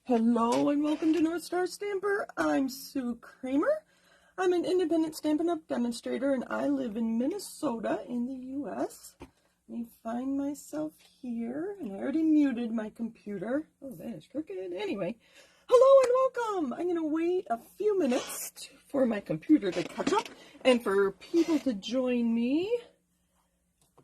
Hello and welcome to North Star Stamper. I'm Sue Kramer. I'm an independent Stampin' Up! Demonstrator and I live in Minnesota in the U.S. Let me find myself here, and I already muted my computer. Oh, that is crooked. Anyway, hello and welcome. I'm going to wait a few minutes for my computer to catch up and for people to join me.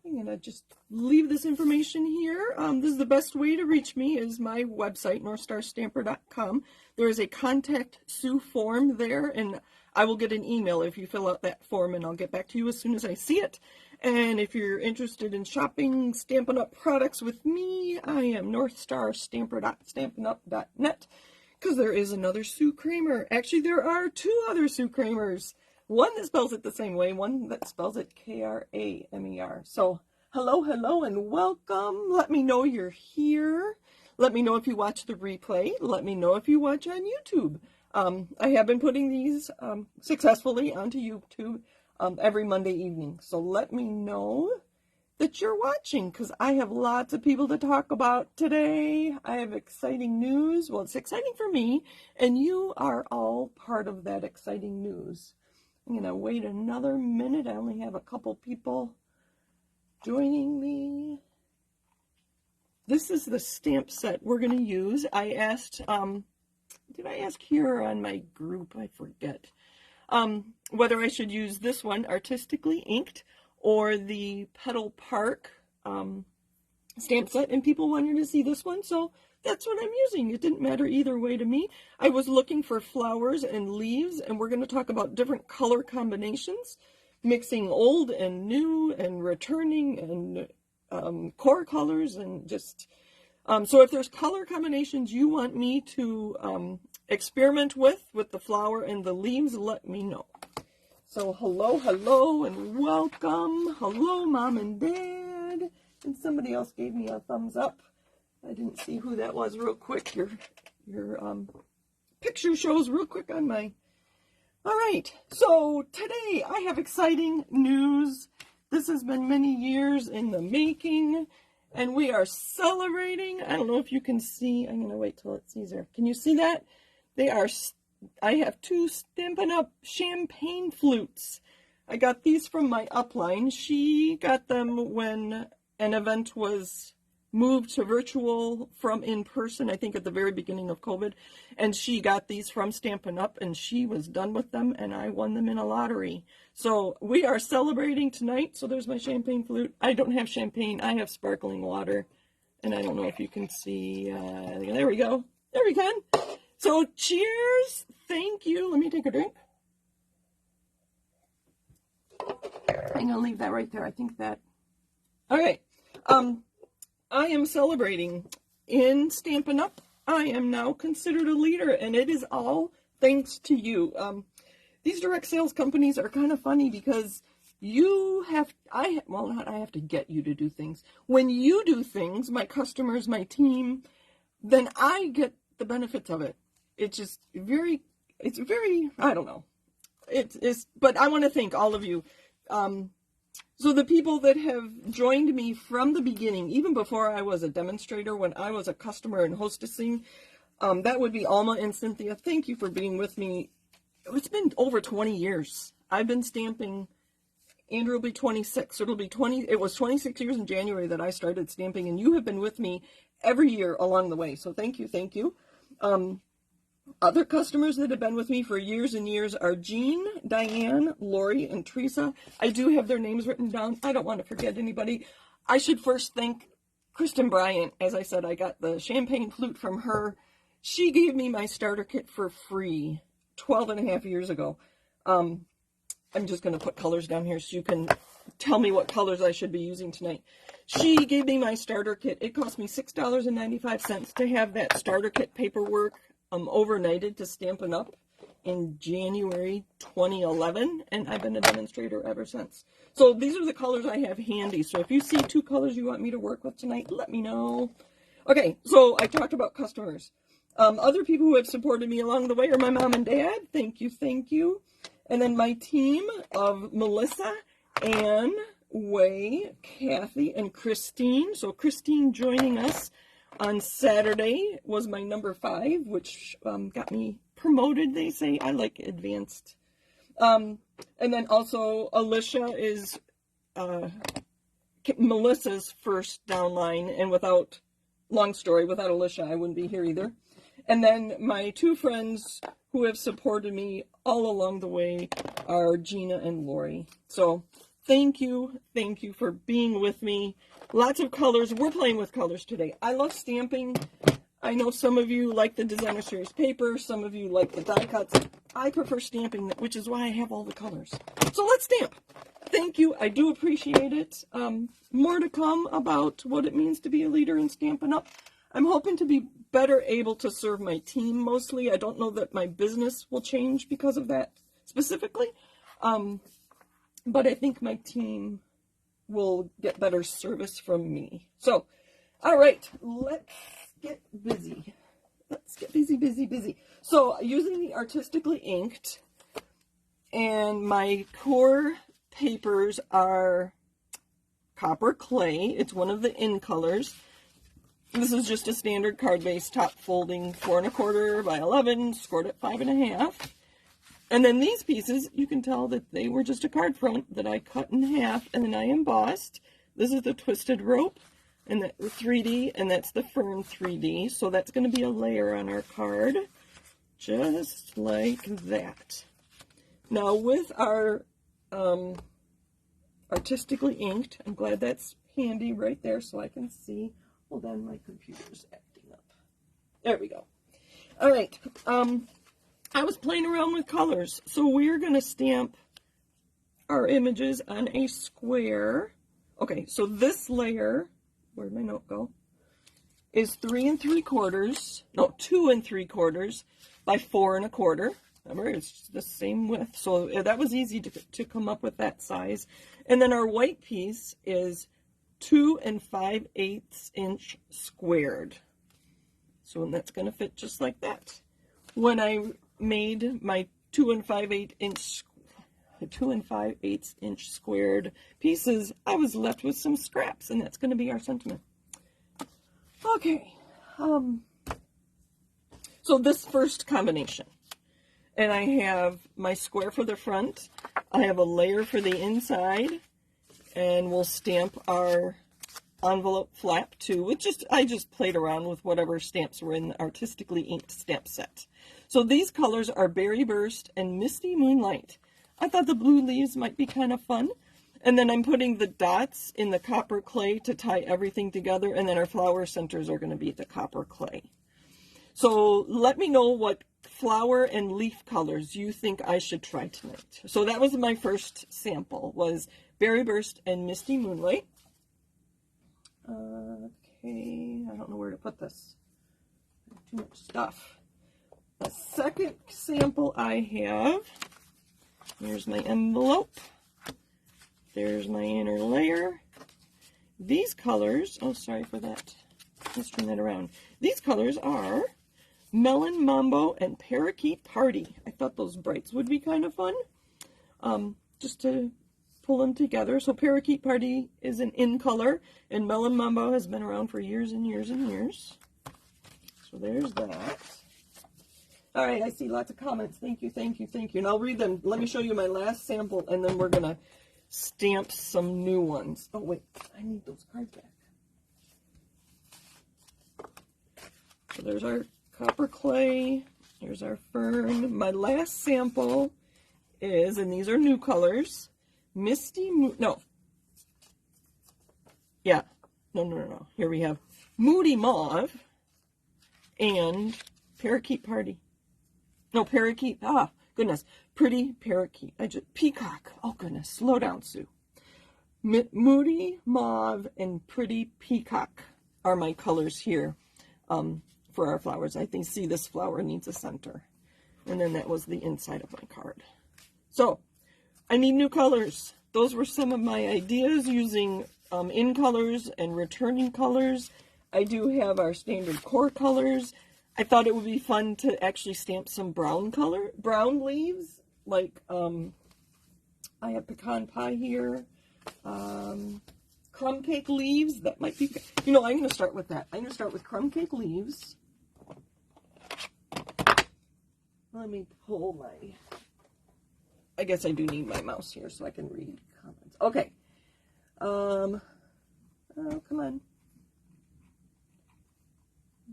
I'm going to just leave this information here. This is the best way to reach me is my website, northstarstamper.com. There is a Contact Sue form there, and I will get an email if you fill out that form, and I'll get back to you as soon as I see it. And if you're interested in shopping Stampin' Up! Products with me, I am northstarstamper.stampinup.net, because there is another Sue Kramer. Actually, there are two other Sue Kramers. One that spells it the same way, one that spells it K-R-A-M-E-R. So, hello, and welcome. Let me know you're here. Let me know if you watch the replay. Let me know if you watch on YouTube. I have been putting these successfully onto YouTube every Monday evening. So let me know that you're watching, because I have lots of people to talk about today. I have exciting news. Well, it's exciting for me, and you are all part of that exciting news. I'm going to wait another minute. I only have a couple people joining me. This is the stamp set we're going to use. I asked, did I ask here on my group? I forget. Whether I should use this one, Artistically Inked, or the Petal Park stamp set, and people wanted to see this one, so that's what I'm using. It didn't matter either way to me. I was looking for flowers and leaves, and we're going to talk about different color combinations, mixing old and new and returning and core colors, and just so if there's color combinations you want me to experiment with the flower and the leaves, let me know. So hello and welcome. Hello, Mom and Dad. And somebody else gave me a thumbs up. I didn't see who that was real quick. Your picture shows real quick on my... All right, so today I have exciting news. This has been many years in the making, and we are celebrating. I don't know if you can see. I'm going to wait till it's easier. Can you see that? I have two Stampin' Up! Champagne flutes. I got these from my upline. She got them when an event was moved to virtual from in person, I think at the very beginning of COVID, and she got these from Stampin' Up! And she was done with them, and I won them in a lottery. So we are celebrating tonight. So there's my champagne flute. I don't have champagne. I have sparkling water, and I don't know if you can see. There we go. There we can. So cheers. Thank you. Let me take a drink. I'm going to leave that right there. I think that... All right. I am celebrating in Stampin' Up! I am now considered a leader, and it is all thanks to you. These direct sales companies are kind of funny because you have, I have to get you to do things. When you do things, my customers, my team, then I get the benefits of it. It's just very, I don't know. But I want to thank all of you. So the people that have joined me from the beginning, even before I was a demonstrator, when I was a customer and hostessing, that would be Alma and Cynthia. Thank you for being with me. It's been over 20 years. I've been stamping. Andrew will be 26. So it was 26 years in January that I started stamping, and you have been with me every year along the way. So thank you. Other customers that have been with me for years and years are Jean, Diane, Lori, and Teresa. I do have their names written down. I don't want to forget anybody. I should first thank Kristen Bryant. As I said, I got the champagne flute from her. She gave me my starter kit for free 12 and a half years ago. I'm just going to put colors down here so you can tell me what colors I should be using tonight. She gave me my starter kit. It cost me $6.95 to have that starter kit paperwork overnighted to Stampin' Up! In January 2011, and I've been a demonstrator ever since. So these are the colors I have handy. So if you see two colors you want me to work with tonight, let me know. Okay, so I talked about customers. Other people who have supported me along the way are my mom and dad. Thank you. And then my team of Melissa, Anne, Way, Kathy, and Christine. So Christine joining us On Saturday was my number 5, which got me promoted, they say. I like advanced. And then also Alicia is Melissa's first downline, and without, long story, without Alicia I wouldn't be here either. And then my 2 friends who have supported me all along the way are Gina and Lori. So thank you for being with me. Lots of colors. We're playing with colors today. I love stamping. I know some of you like the designer series paper, some of you like the die cuts. I prefer stamping, which is why I have all the colors. So let's stamp. Thank you. I do appreciate it. More to come about what it means to be a leader in Stampin' Up! I'm hoping to be better able to serve my team mostly. I don't know that my business will change because of that specifically. But I think my team will get better service from me. So, all right, let's get busy. Let's get busy. So, using the Artistically Inked, and my core papers are copper clay. It's one of the in colors. This is just a standard card base, top folding 4 1/4 by 11, scored at 5 1/2. And then these pieces, you can tell that they were just a card front that I cut in half and then I embossed. This is the twisted rope, and the 3D, and that's the fern 3D. So that's going to be a layer on our card, just like that. Now with our Artistically Inked, I'm glad that's handy right there so I can see. Hold on, my computer's acting up. There we go. All right. I was playing around with colors, so we're going to stamp our images on a square. Okay, so this layer, where'd my note go, is 3 3/4, no, 2 3/4 by 4 1/4. Remember, it's the same width, so that was easy to come up with that size. And then our white piece is 2 5/8 inch squared. So that's going to fit just like that. When I made my 2 5/8 inch squared pieces, I was left with some scraps, and that's going to be our sentiment. Okay, so this first combination, and I have my square for the front, I have a layer for the inside, and we'll stamp our envelope flap too. I just played around with whatever stamps were in the Artistically Inked stamp set. So these colors are Berry Burst and Misty Moonlight. I thought the blue leaves might be kind of fun. And then I'm putting the dots in the copper clay to tie everything together, and then our flower centers are going to be the copper clay. So let me know what flower and leaf colors you think I should try tonight. So that was my first sample, was Berry Burst and Misty Moonlight. Okay, I don't know where to put this. Too much stuff. The second sample I have, here's my envelope. There's my inner layer. These colors, oh, sorry for that. Let's turn that around. These colors are Melon Mambo and Parakeet Party. I thought those brights would be kind of fun, just to pull them together. So Parakeet Party is an in color, and Melon Mambo has been around for years and years and years. So there's that. All right, I see lots of comments. Thank you, thank you, thank you. And I'll read them. Let me show you my last sample, and then we're going to stamp some new ones. Oh, wait, I need those cards back. So there's our copper clay. Here's our fern. My last sample is, and these are new colors, Misty no. Yeah. No. Here we have Moody Mauve and Parakeet Party. No, Parakeet. Ah, goodness. Pretty Parakeet. Peacock. Oh, goodness. Slow down, Sue. Moody Mauve and Pretty Peacock are my colors here for our flowers. I think, see, this flower needs a center. And then that was the inside of my card. So, I need new colors. Those were some of my ideas using in colors and returning colors. I do have our standard core colors. I thought it would be fun to actually stamp some brown leaves, like I have pecan pie here, crumb cake leaves. That might be, you know, I'm going to start with that. I'm going to start with crumb cake leaves. Let me pull my, I guess I do need my mouse here so I can read comments. Okay. Oh, come on.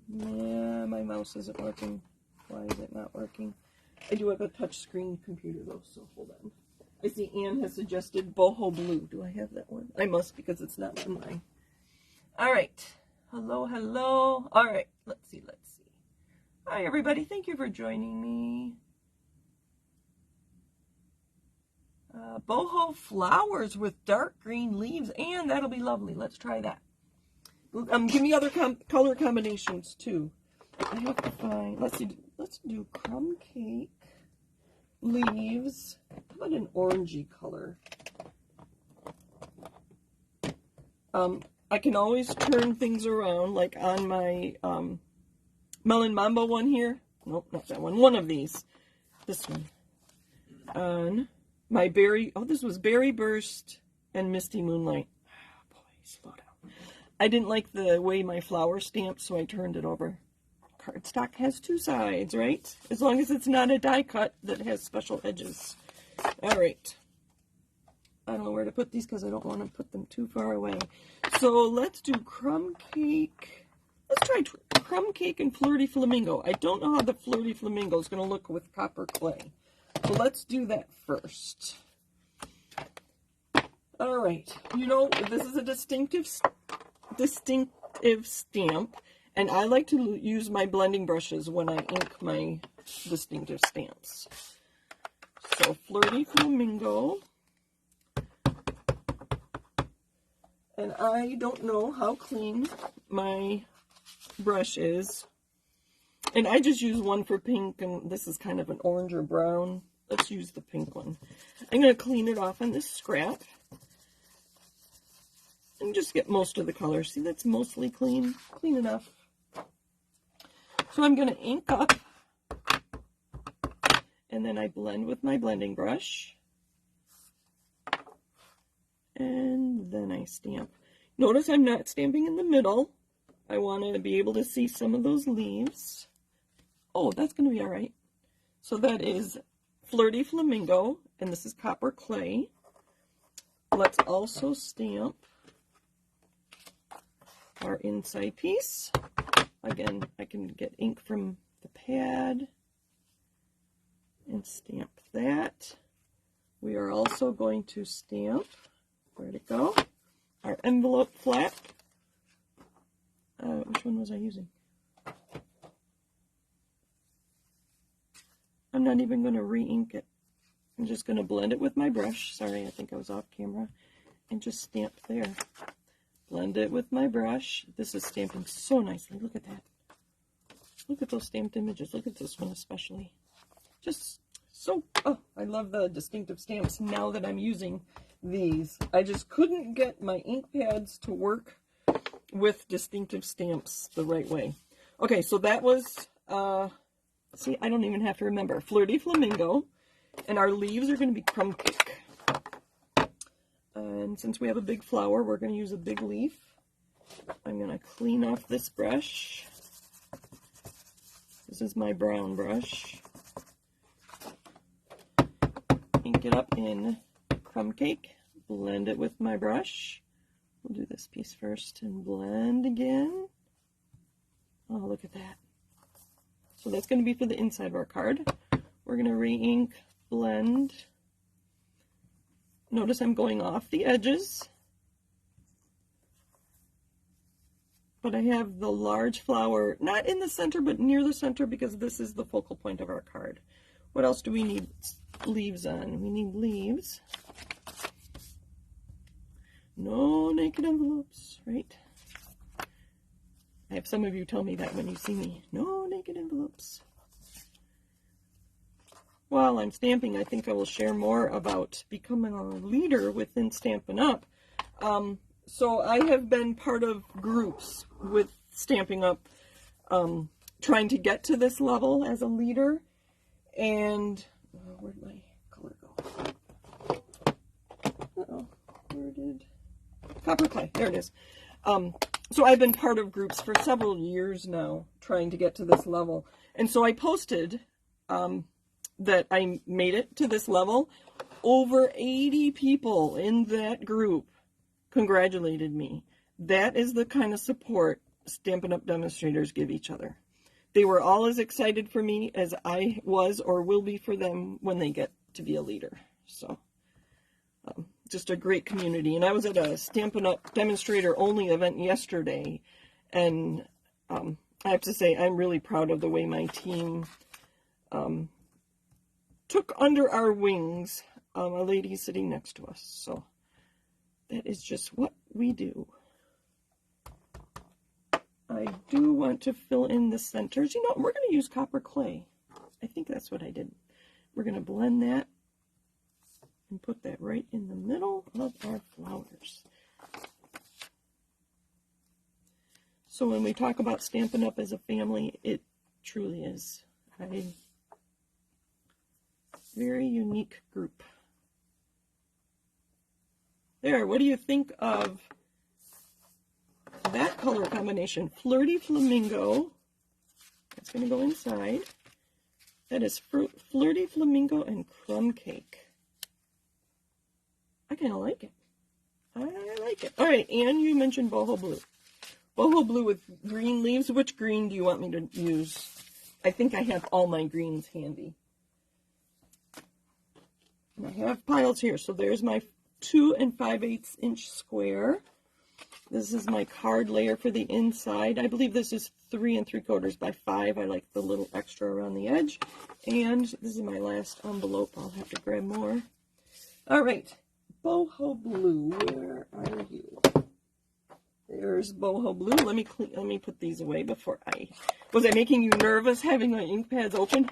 Yeah, my mouse isn't working. Why is it not working? I do have a touch screen computer though, so hold on. I see Anne has suggested Boho Blue. Do I have that one? I must, because it's not on mine. All right. Hello, hello. All right. Let's see. Hi, everybody. Thank you for joining me. Boho flowers with dark green leaves, and that'll be lovely. Let's try that. Give me other color combinations too. I have to find. Let's do crumb cake leaves. How about an orangey color? I can always turn things around, like on my Melon Mambo one here. Nope, not that one. One of these. This one. On my berry. Oh, this was Berry Burst and Misty Moonlight. Oh, boy, slow down. I didn't like the way my flower stamped, so I turned it over. Cardstock has two sides, right? As long as it's not a die cut that has special edges. All right. I don't know where to put these because I don't want to put them too far away. So let's do crumb cake. Let's try crumb cake and Flirty Flamingo. I don't know how the Flirty Flamingo is going to look with copper clay. So let's do that first. All right. You know, this is a distinctive stamp, and I like to use my blending brushes when I ink my distinctive stamps. So Flirty Flamingo. And I don't know how clean my brush is. And I just use one for pink, and this is kind of an orange or brown. Let's use the pink one. I'm going to clean it off on this scrap. And just get most of the color. See, that's mostly clean. Clean enough. So I'm going to ink up. And then I blend with my blending brush. And then I stamp. Notice I'm not stamping in the middle. I want to be able to see some of those leaves. Oh, that's going to be all right. So that is Flirty Flamingo, and this is copper clay. Let's also stamp our inside piece. Again, I can get ink from the pad and stamp that. We are also going to stamp, where'd it go? Our envelope flap. Which one was I using? I'm not even going to re-ink it. I'm just going to blend it with my brush. Sorry, I think I was off camera. And just stamp there. Blend it with my brush. This is stamping so nicely. Look at that. Look at those stamped images. Look at this one especially. Just so, oh, I love the distinctive stamps now that I'm using these. I just couldn't get my ink pads to work with distinctive stamps the right way. Okay, so that was, see, I don't even have to remember. Flirty Flamingo, and our leaves are going to be crumb cake. And since we have a big flower, we're going to use a big leaf. I'm going to clean off this brush. This is my brown brush. Ink it up in crumb cake. Blend it with my brush. We'll do this piece first and blend again. Oh, look at that. So that's going to be for the inside of our card. We're going to re-ink, blend. Notice I'm going off the edges. But I have the large flower, not in the center, but near the center, because this is the focal point of our card. What else do we need leaves on? We need leaves. No naked envelopes, right? I have some of you tell me that when you see me. No naked envelopes. While I'm stamping, I think I will share more about becoming a leader within Stampin' Up. So I have been part of groups with Stampin' Up, trying to get to this level as a leader. And where'd my color go? Uh-oh, where did... Copper clay, there it is. So I've been part of groups for several years now, trying to get to this level. And so I posted that I made it to this level. Over 80 people in that group congratulated me. That is the kind of support Stampin' Up! Demonstrators give each other. They were all as excited for me as I was or will be for them when they get to be a leader. So, just a great community. And I was at a Stampin' Up! Demonstrator only event yesterday, and I have to say I'm really proud of the way my team took under our wings a lady sitting next to us. So that is just what we do. I do want to fill in the centers. You know, we're going to use copper clay. I think that's what I did. We're going to blend that and put that right in the middle of our flowers. So when we talk about Stampin' Up! As a family, it truly is a very unique group. There, what do you think of that color combination? Flirty Flamingo. That's going to go inside. That is Flirty Flamingo and Crumb Cake. I kind of like it. I like it. All right, and you mentioned Boho Blue. Boho Blue with green leaves. Which green do you want me to use? I think I have all my greens handy. And I have piles here. So there's my 2 5/8 inch square. This is my card layer for the inside. I believe this is 3 3/4 by 5. I like the little extra around the edge. And this is my last envelope. I'll have to grab more. All right. Boho Blue, where are you? There's Boho Blue. Let me put these away before was I making you nervous having my ink pads open?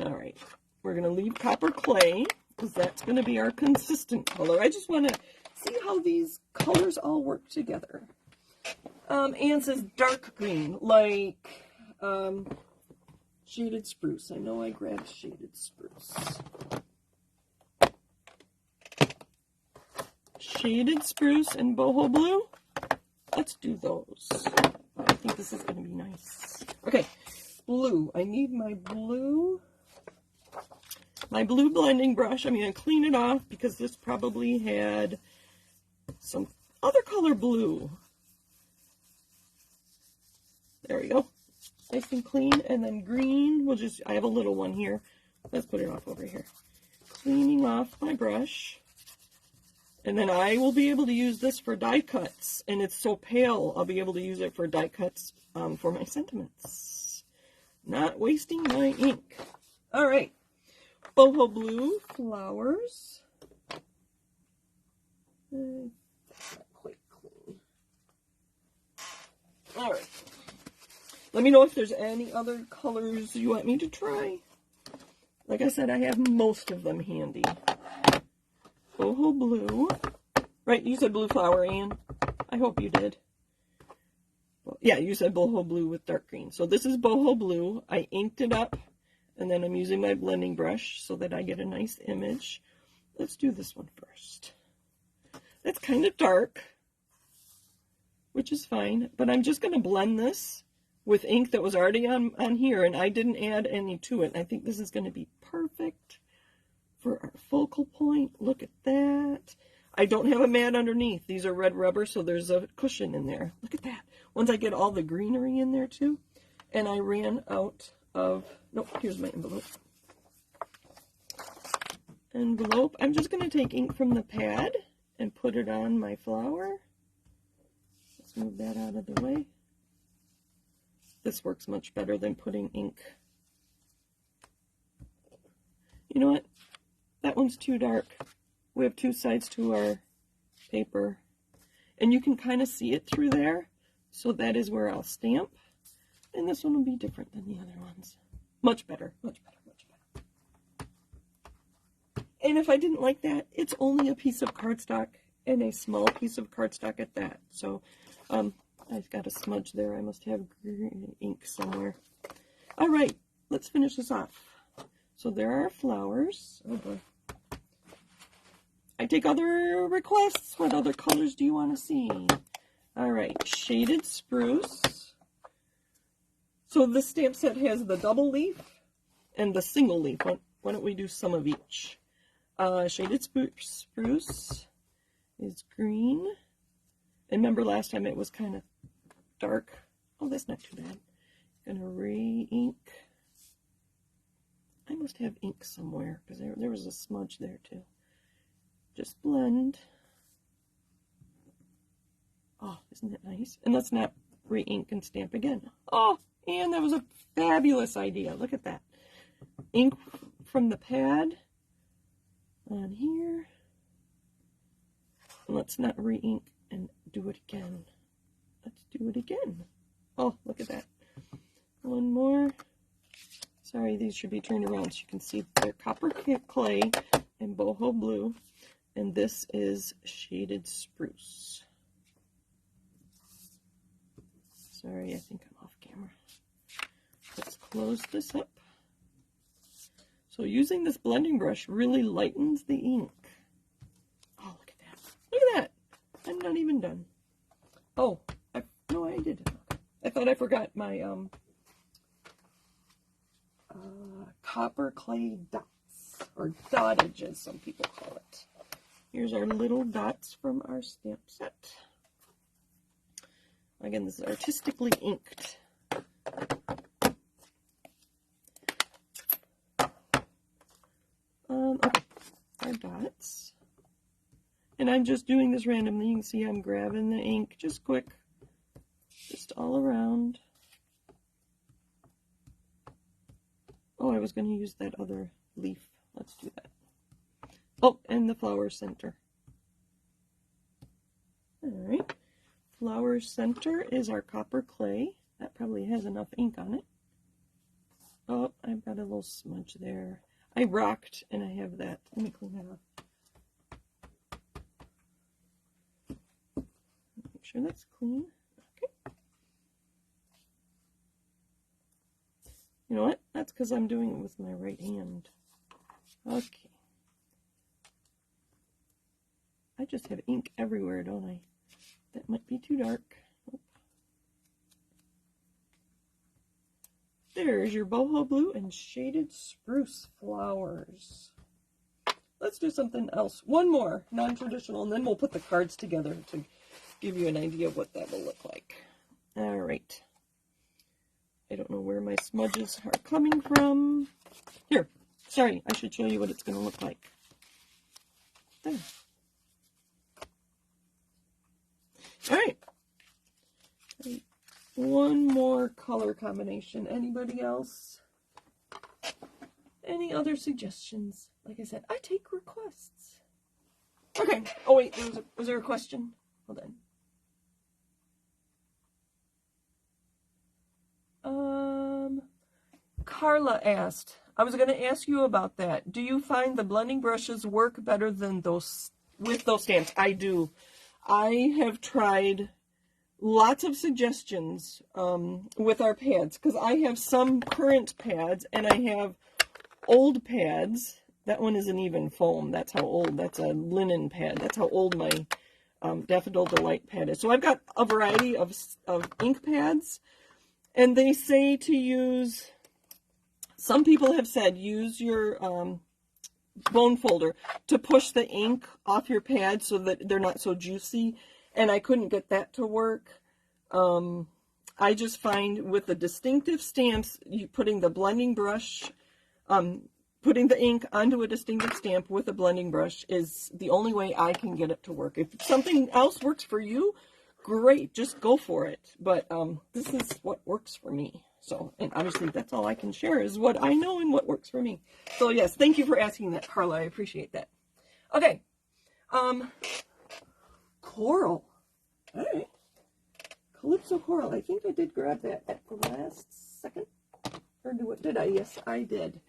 All right. We're going to leave copper clay because that's going to be our consistent color. I just want to see how these colors all work together. Anne says dark green, like shaded spruce. I know I grabbed shaded spruce. Shaded spruce and Boho Blue. Let's do those. I think this is going to be nice. Okay, blue. I need my blue blending brush. I'm going to clean it off because this probably had some other color blue. There we go. Nice and clean. And then green. I have a little one here. Let's put it off over here. Cleaning off my brush. And then I will be able to use this for die cuts. And it's so pale, I'll be able to use it for die cuts for my sentiments. Not wasting my ink. All right. Boho Blue flowers. That's not quite clean. All right. Let me know if there's any other colors you want me to try. Like I said, I have most of them handy. Boho Blue. Right, you said blue flower, Anne. I hope you did. Well, yeah, you said Boho Blue with dark green. So this is Boho Blue. I inked it up, and then I'm using my blending brush so that I get a nice image. Let's do this one first. That's kind of dark, which is fine, but I'm just going to blend this with ink that was already on here, and I didn't add any to it. I think this is going to be perfect for our focal point. Look at that. I don't have a mat underneath. These are red rubber, so there's a cushion in there. Look at that. Once I get all the greenery in there too. And I ran out of, nope, here's my envelope. I'm just going to take ink from the pad and put it on my flower. Let's move that out of the way. This works much better than putting ink. You know what? That one's too dark. We have 2 sides to our paper. And you can kind of see it through there. So that is where I'll stamp. And this one will be different than the other ones. Much better, much better, much better. And if I didn't like that, it's only a piece of cardstock, and a small piece of cardstock at that. So I've got a smudge there. I must have green ink somewhere. All right, let's finish this off. So there are flowers. Oh boy. I take other requests. What other colors do you want to see? All right, Shaded Spruce. So this stamp set has the double leaf and the single leaf. Why don't we do some of each? Shaded Spruce is green. And remember last time it was kind of dark. Oh, that's not too bad. Gonna re-ink. I must have ink somewhere because there was a smudge there too. Just blend. Oh, isn't that nice? And let's not re-ink and stamp again. Oh, and that was a fabulous idea. Look at that. Ink from the pad on here. And let's not re-ink and do it again. Let's do it again. Oh, look at that. One more. Sorry, these should be turned around so you can see they're copper clay and boho blue. And this is Shaded Spruce. Sorry, I think I'm off camera. Let's close this up. So using this blending brush really lightens the ink. Oh, look at that. Look at that. I'm not even done. Oh, no, I did. I thought I forgot my copper clay dots, or dottage as some people call it. Here's our little dots from our stamp set. Again, this is Artistically Inked. Okay, our dots. And I'm just doing this randomly. You can see I'm grabbing the ink just quick, just all around. Oh, I was going to use that other leaf. Let's do that. Oh, and the flower center. All right. Flower center is our copper clay. That probably has enough ink on it. Oh, I've got a little smudge there. I rocked and I have that. Let me clean that up. Make sure that's clean. Okay. You know what? That's because I'm doing it with my right hand. Okay. I just have ink everywhere, don't I? That might be too dark. Oh. There's your boho blue and Shaded Spruce flowers. Let's do something else. One more, non-traditional, and then we'll put the cards together to give you an idea of what that will look like. All right. I don't know where my smudges are coming from. Here, sorry, I should show you what it's going to look like. There. All right. One more color combination. Anybody else? Any other suggestions? Like I said, I take requests. Okay. Oh wait, was there a question? Hold on. Carla asked, I was going to ask you about that. Do you find the blending brushes work better than those with those stamps? I do. I have tried lots of suggestions with our pads because I have some current pads and I have old pads. That one isn't even foam. That's how old. That's a linen pad. That's how old my Daffodil Delight pad is. So I've got a variety of ink pads, and they say to use, some people have said use your bone folder to push the ink off your pad so that they're not so juicy, and I couldn't get that to work. I just find with the distinctive stamps, putting the blending brush, putting the ink onto a distinctive stamp with a blending brush is the only way I can get it to work. If something else works for you, great, just go for it. But this is what works for me. So, and obviously that's all I can share is what I know and what works for me. So yes, thank you for asking that, Carla. I appreciate that. Okay. Coral. All right. Calypso Coral. I think I did grab that at the last second. Or did I? Yes, I did.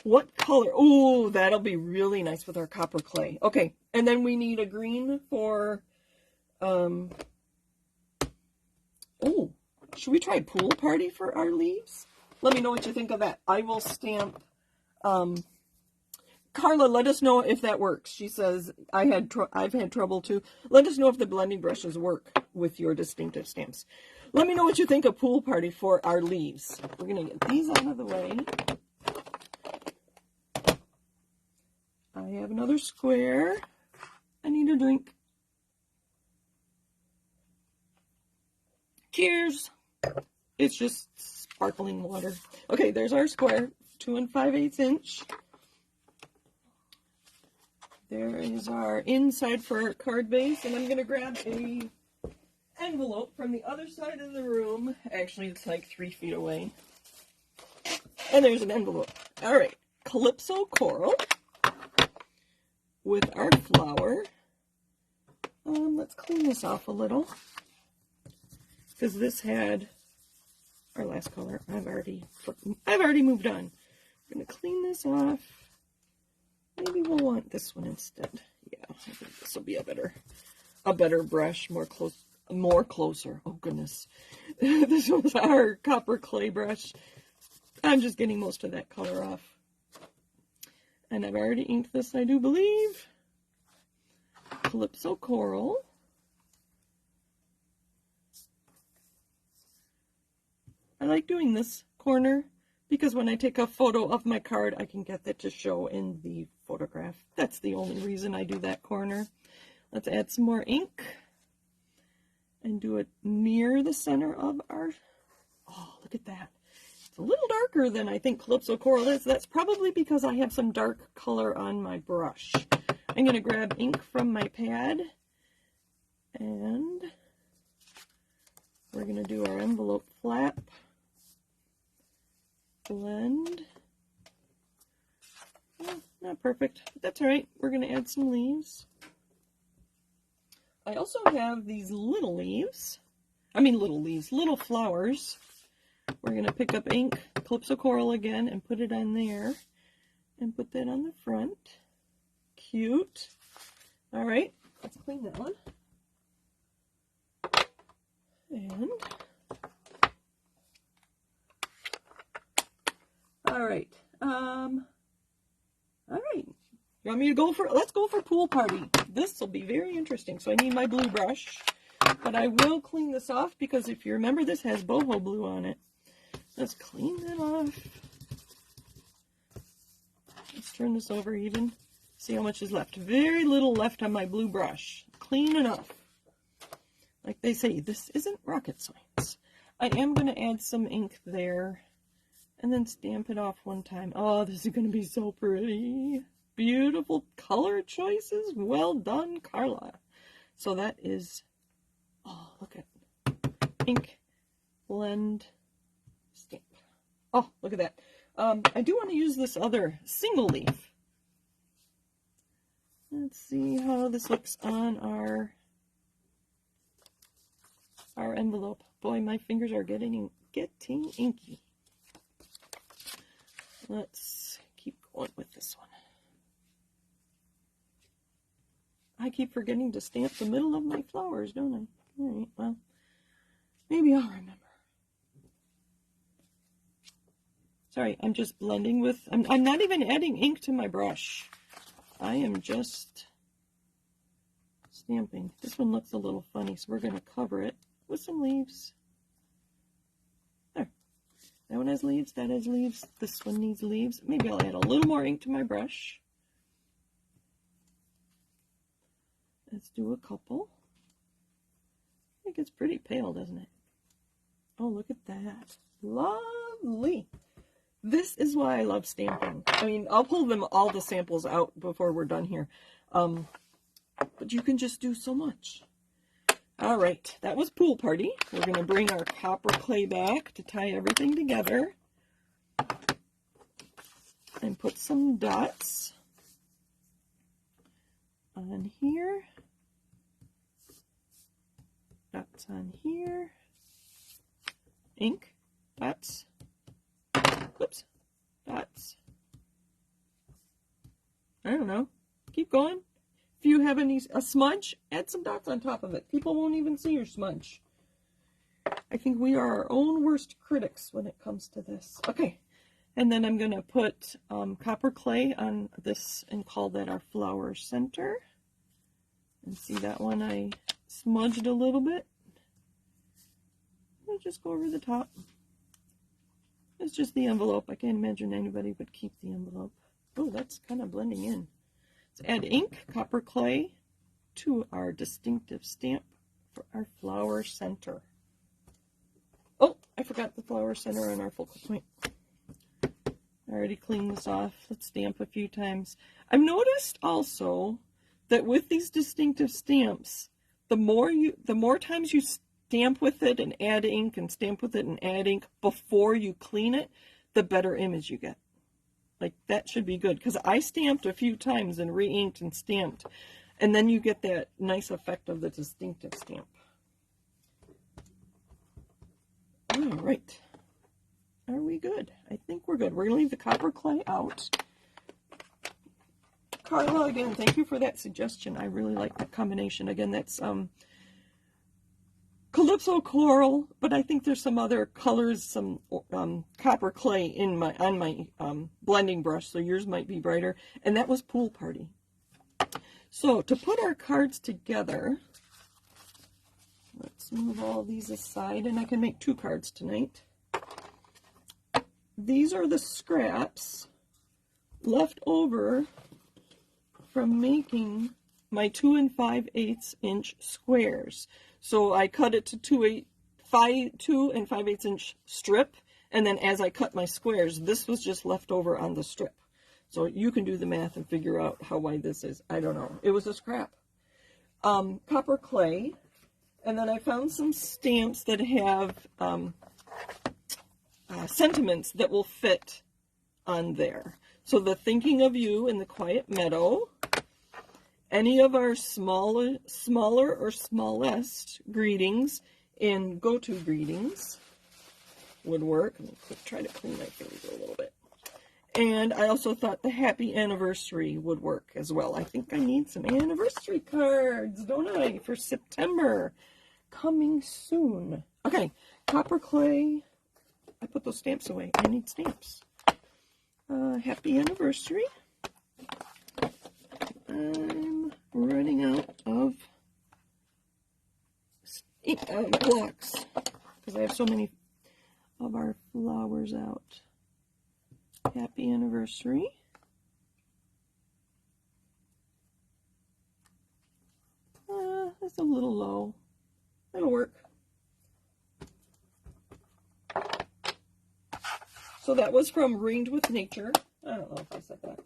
What color? Oh, that'll be really nice with our copper clay. Okay, and then we need a green for, oh, should we try Pool Party for our leaves? Let me know what you think of that. I will stamp Carla, let us know if that works. She says, I've had trouble too. Let us know if the blending brushes work with your distinctive stamps. Let me know what you think of Pool Party for our leaves. We're going to get these out of the way. I have another square. I need a drink. Cheers. It's just sparkling water. Okay, there's our square, 2 5/8 inch. There is our inside for our card base, and I'm going to grab a envelope from the other side of the room. Actually, it's like 3 feet away. And there's an envelope. All right, Calypso coral with our flower. Let's clean this off a little, because this had our last color. I've already moved on. I'm going to clean this off. Maybe we'll want this one instead. Yeah, I think this will be a better brush, more closer. Oh goodness. This was our copper clay brush. I'm just getting most of that color off. And I've already inked this, I do believe. Calypso coral. I like doing this corner because when I take a photo of my card, I can get that to show in the photograph. That's the only reason I do that corner. Let's add some more ink and do it near the center of our... Oh, look at that. It's a little darker than I think Calypso coral is. That's probably because I have some dark color on my brush. I'm going to grab ink from my pad, and we're going to do our envelope flap. Blend. Oh, not perfect, but that's all right. We're going to add some leaves. I also have these little flowers. We're going to pick up ink, Calypso coral again, and put it on there. And put that on the front. Cute. All right, let's clean that one. And... all right. All right. You want me to go for, let's go for Pool Party. This will be very interesting. So I need my blue brush, but I will clean this off because if you remember, this has Boho blue on it. Let's clean that off. Let's turn this over even. See how much is left. Very little left on my blue brush. Clean enough. Like they say, this isn't rocket science. I am going to add some ink there. And then stamp it off one time. Oh, this is going to be so pretty. Beautiful color choices. Well done, Carla. So that is, oh, look at ink, blend, stamp. Oh, look at that. I do want to use this other single leaf. Let's see how this looks on our envelope. Boy, my fingers are getting inky. Let's keep going with this one. I keep forgetting to stamp the middle of my flowers, don't I? All right, well, maybe I'll remember. Sorry, I'm just blending with, I'm not even adding ink to my brush. I am just stamping. This one looks a little funny, so we're going to cover it with some leaves. There. That one has leaves, that has leaves, this one needs leaves. Maybe I'll add a little more ink to my brush. Let's do a couple. I think it's pretty pale, doesn't it? Oh, look at that. Lovely. This is why I love stamping. I mean, I'll pull all the samples out before we're done here. But you can just do so much. All right, that was Pool Party. We're going to bring our copper clay back to tie everything together. And put some dots on here. Dots on here. Ink. Dots. Whoops. Dots. I don't know. Keep going. If you have a smudge, add some dots on top of it. People won't even see your smudge. I think we are our own worst critics when it comes to this. Okay. And then I'm going to put copper clay on this and call that our flower center. And see that one I smudged a little bit. I'll just go over the top. It's just the envelope. I can't imagine anybody would keep the envelope. Oh, that's kind of blending in. Let's add ink, copper clay, to our distinctive stamp for our flower center. Oh, I forgot the flower center on our focal point. I already cleaned this off. Let's stamp a few times. I've noticed also that with these distinctive stamps, the more times you stamp with it and add ink and stamp with it and add ink before you clean it, the better image you get. Like, that should be good, because I stamped a few times and re-inked and stamped, and then you get that nice effect of the distinctive stamp. All right. Are we good? I think we're good. We're going to leave the copper clay out. Carla, again, thank you for that suggestion. I really like that combination. Again, that's Calypso coral, but I think there's some other colors, some copper clay on my blending brush, so yours might be brighter. And that was Pool Party. So to put our cards together, let's move all these aside, and I can make 2 cards tonight. These are the scraps left over from making my 2 5/8 inch squares. So I cut it to 2 5/8 inch strip, and then as I cut my squares, this was just left over on the strip. So you can do the math and figure out how wide this is. I don't know. It was a scrap. Copper clay, and then I found some stamps that have sentiments that will fit on there. So the Thinking of You and the Quiet Meadow, any of our smaller or smallest greetings in Go-To Greetings would work. I'm going to try to clean my fingers a little bit. And I also thought the Happy Anniversary would work as well. I think I need some anniversary cards, don't I, for September. Coming soon. Okay, copper clay. I put those stamps away. I need stamps. Happy Anniversary. I'm running out of blocks because I have so many of our flowers out. Happy Anniversary. That's a little low. That'll work. So that was from Ringed with Nature. I don't know if I said that.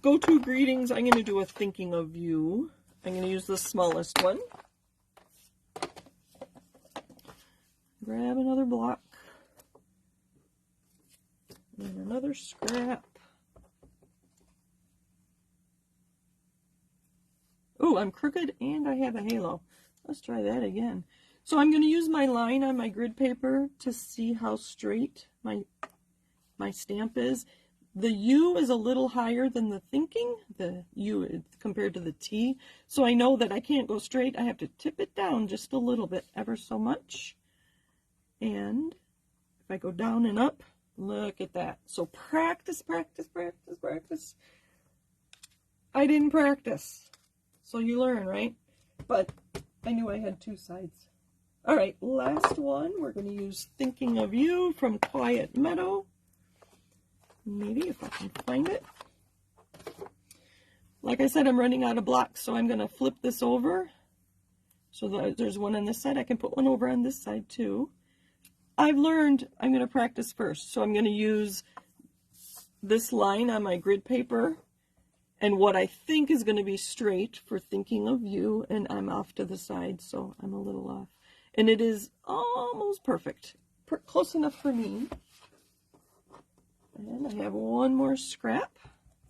Go-To Greetings, I'm going to do a Thinking of You. I'm going to use the smallest one. Grab another block. And another scrap. Oh, I'm crooked and I have a halo. Let's try that again. So I'm going to use my line on my grid paper to see how straight my stamp is. The U is a little higher than the Thinking, the U compared to the T. So I know that I can't go straight. I have to tip it down just a little bit, ever so much. And if I go down and up, look at that. So practice, practice, practice, practice. I didn't practice. So you learn, right? But I knew I had 2 sides. All right, last one. We're going to use Thinking of You from Quiet Meadow. Maybe if I can find it. Like I said, I'm running out of blocks, so I'm going to flip this over. So that there's one on this side. I can put one over on this side too. I've learned I'm going to practice first. So I'm going to use this line on my grid paper and what I think is going to be straight for Thinking of You, and I'm off to the side, so I'm a little off. And it is almost perfect. Close enough for me. And I have one more scrap.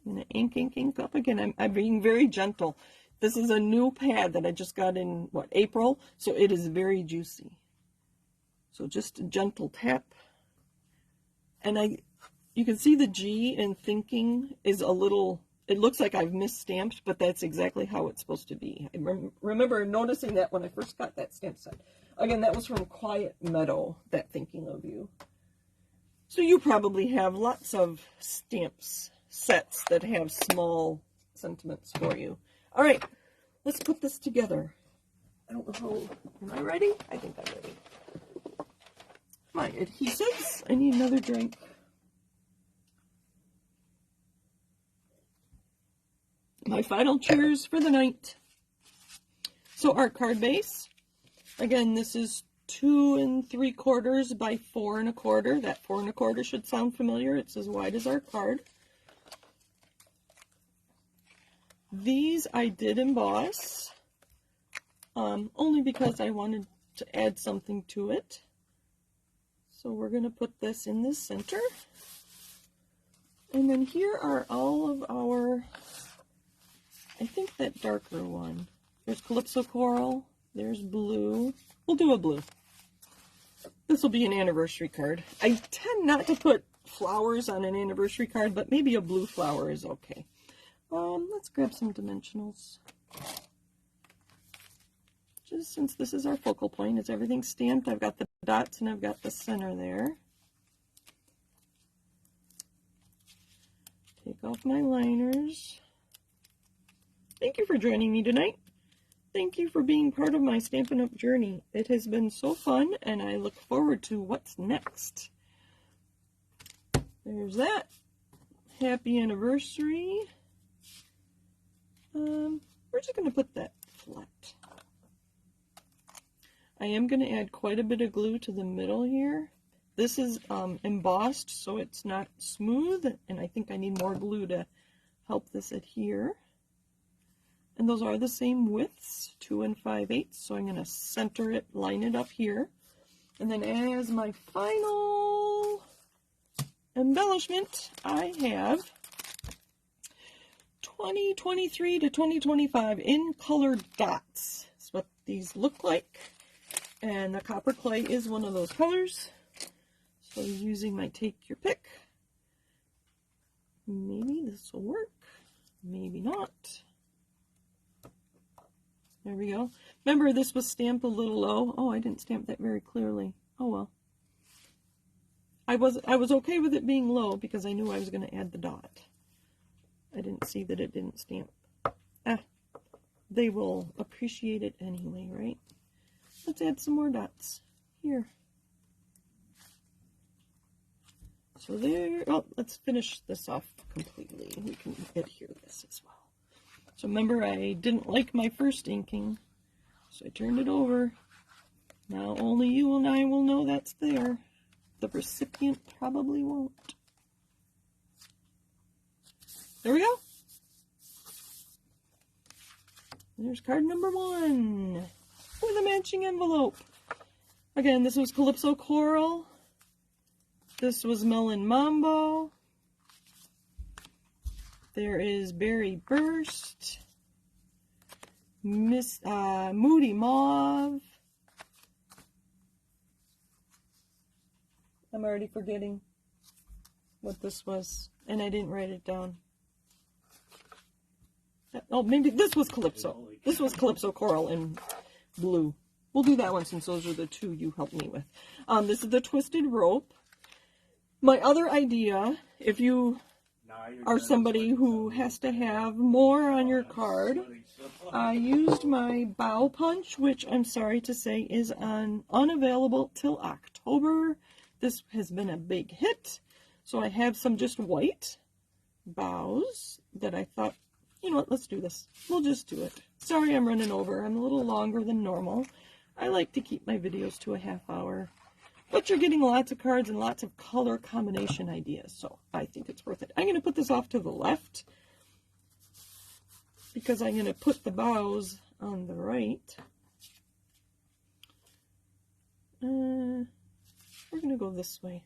I'm going to ink up again. I'm being very gentle. This is a new pad that I just got in, April? So it is very juicy. So just a gentle tap. And you can see the G in Thinking is a little, it looks like I've misstamped, but that's exactly how it's supposed to be. I remember noticing that when I first got that stamp set. Again, that was from Quiet Meadow, that Thinking of You. So you probably have lots of stamps sets that have small sentiments for you. All right, let's put this together. I don't know how, am I ready? I think I'm ready. My adhesives, I need another drink. My final cheers for the night. So our card base, again, this is 2 3/4 by 4 1/4. That 4 1/4 should sound familiar. It's as wide as our card. These I did emboss, only because I wanted to add something to it. So we're going to put this in the center. And then here are all of our, I think that darker one. There's Calypso Coral, there's blue. We'll do a blue. This will be an anniversary card. I tend not to put flowers on an anniversary card, but maybe a blue flower is okay. Let's grab some dimensionals. Just since this is our focal point, is everything stamped? I've got the dots and I've got the center there. Take off my liners. Thank you for joining me tonight. Thank you for being part of my Stampin' Up! Journey. It has been so fun, and I look forward to what's next. There's that. Happy anniversary. We're just going to put that flat. I am going to add quite a bit of glue to the middle here. This is embossed, so it's not smooth, and I think I need more glue to help this adhere. And those are the same widths, 2 5/8, so I'm going to center it, line it up here. And then as my final embellishment, I have 2023 to 2025 in colored dots. That's what these look like. And the copper clay is one of those colors. So using my take your pick. Maybe this will work, maybe not. There we go. Remember, this was stamped a little low. Oh, I didn't stamp that very clearly. Oh well. I was okay with it being low because I knew I was going to add the dot. I didn't see that it didn't stamp. They will appreciate it anyway, right? Let's add some more dots here. So there. Oh, let's finish this off completely. We can adhere this as well. So remember, I didn't like my first inking, so I turned it over. Now only you and I will know that's there. The recipient probably won't. There we go. There's card number 1 with a matching envelope. Again, this was Calypso Coral. This was Melon Mambo. There is Berry Burst, Moody Mauve. I'm already forgetting what this was, and I didn't write it down. Oh, maybe this was Calypso. This was Calypso Coral in blue. We'll do that one since those are the two you helped me with. This is the Twisted Rope. My other idea, if you are somebody who has to have more on your card, I used my bow punch, which I'm sorry to say is unavailable till October. This has been a big hit, so I have some just white bows that I thought, you know what, let's do this. We'll just do it. Sorry I'm running over. I'm a little longer than normal. I like to keep my videos to a half hour. But you're getting lots of cards and lots of color combination ideas, so I think it's worth it. I'm going to put this off to the left because I'm going to put the bows on the right. We're going to go this way.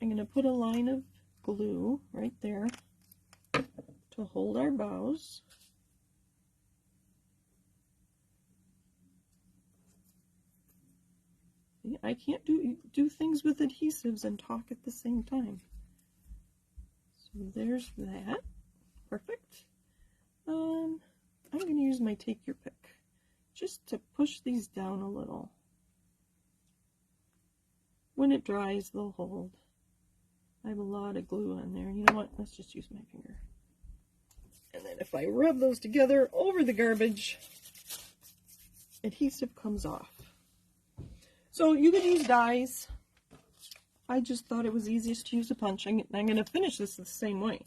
I'm going to put a line of glue right there to hold our bows. I can't do things with adhesives and talk at the same time. So there's that. Perfect. I'm going to use my take your pick just to push these down a little. When it dries, they'll hold. I have a lot of glue on there. You know what? Let's just use my finger. And then if I rub those together over the garbage, adhesive comes off. So you could use dies. I just thought it was easiest to use a punch. I'm going to finish this the same way.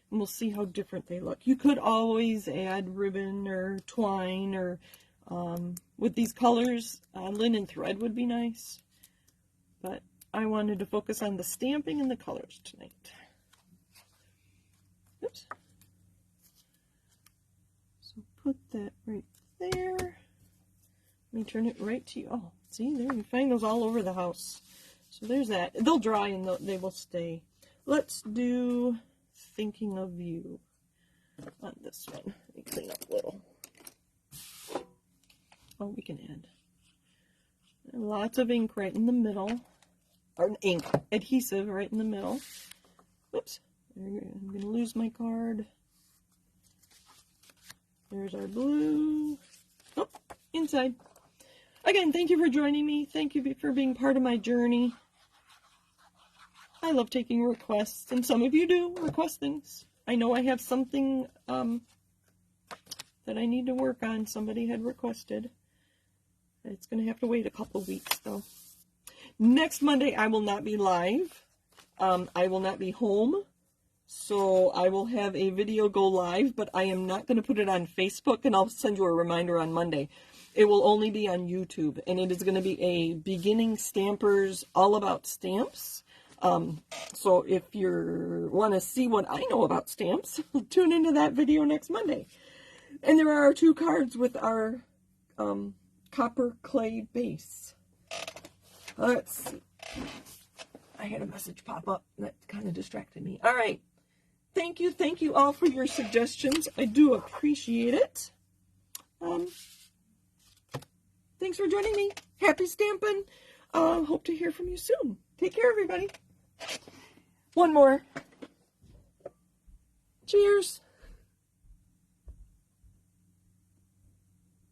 And we'll see how different they look. You could always add ribbon or twine or with these colors, linen thread would be nice. But I wanted to focus on the stamping and the colors tonight. Oops. So put that right there. Let me turn it right to you. Oh, see, there you find those all over the house. So there's that. They'll dry and they will stay. Let's do Thinking of You on this one. Let me clean up a little. Oh, we can add lots of ink right in the middle. Or ink, adhesive right in the middle. Whoops. I'm going to lose my card. There's our blue. Oh, inside. Again, thank you for joining me. Thank you for being part of my journey. I love taking requests, and some of you do request things. I know I have something that I need to work on. Somebody had requested. It's going to have to wait a couple weeks, though. Next Monday, I will not be live. I will not be home. So I will have a video go live, but I am not going to put it on Facebook, and I'll send you a reminder on Monday. It will only be on YouTube, and it is going to be a beginning stampers all about stamps. So if you want to see what I know about stamps, tune into that video next Monday. And there are our 2 cards with our copper clay base. Let's see. I had a message pop up that kind of distracted me. All right. Thank you all for your suggestions. I do appreciate it. Thanks for joining me. Happy stamping. Hope to hear from you soon. Take care, everybody. One more. Cheers.